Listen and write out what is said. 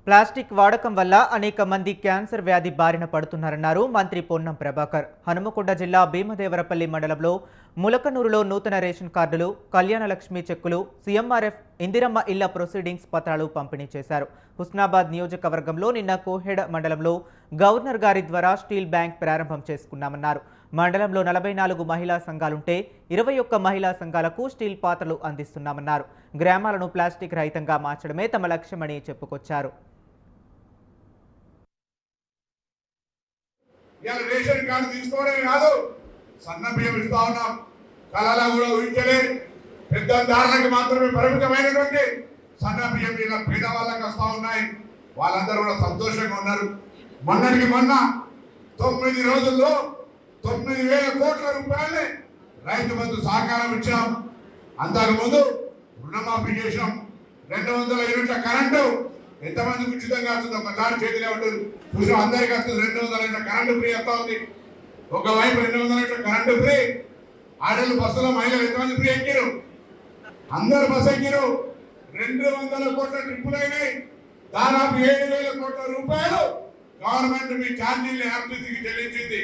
Plastic వాడకం వల్ల అనేక మంది క్యాన్సర్ వ్యాధి బారిన పడుతున్నారన్నారు మంత్రి పొన్నం ప్రభాకర్. హనుమకొండ జిల్లా భీమదేవరపల్లి మండలంలో ములకనూరులో నూతన రేషన్ కార్డులు, కళ్యాణలక్ష్మి చెక్కులు, సీఎంఆర్ఎఫ్ ఇందిరమ్మ ఇళ్ల ప్రొసీడింగ్స్ పత్రాలు పంపిణీ చేశారు. హుస్నాబాద్ నియోజకవర్గంలో నిన్న కోహెడ మండలంలో గవర్నర్ గారి ద్వారా స్టీల్ బ్యాంక్ ప్రారంభం చేసుకున్నామన్నారు. మండలంలో 44 మహిళా సంఘాలుంటే 21 మహిళా సంఘాలకు స్టీల్ పాత్రలు అందిస్తున్నామన్నారు. గ్రామాలను ప్లాస్టిక్ రహితంగా మార్చడమే తమ లక్ష్యమని చెప్పుకొచ్చారు. రేషన్ కార్డు తీసుకోవడమే కాదు, సన్న బియ్యం ఇస్తా ఉన్నాం. కళలా కూడా ఊహించలే, పెద్ద దారులకు మాత్రమే పరిమితమైనటువంటి సన్న బియ్యం ఇలా పేదవాళ్ళకి వస్తూ ఉన్నాయి. వాళ్ళందరూ కూడా సంతోషంగా ఉన్నారు. మొన్నటికి మొన్న 9 రోజుల్లో 9,000 కోట్ల రూపాయలే రైతు బంధు సహకారం ఇచ్చాం. అంతకుముందు రుణమాఫీ చేసాం. 200 యూనిట్ల కరెంటు ఎంతమందికి ఉచితంగా వస్తుంది? ఒకసారి చేతిలో ఉంటుంది చూసాం. అందరికీ వస్తుంది. 200 యూనిట్ల కరెంటు ఫ్రీ వస్తూ ఉంది. ఒకవైపు 200 యూనిట్ల కరెంటు ఫ్రీ. ఆడలు బస్సులో మహిళలు ఎంతమంది ఫ్రీ ఎక్కిరు? అందరు బస్సు ఎక్కిరు. 200 కోట్ల ట్రిప్పులు అయినాయి. దాదాపు 7,000 కోట్ల రూపాయలు గవర్నమెంట్ మీ ఛార్జీలు ఆర్టీసీకి చెల్లించింది.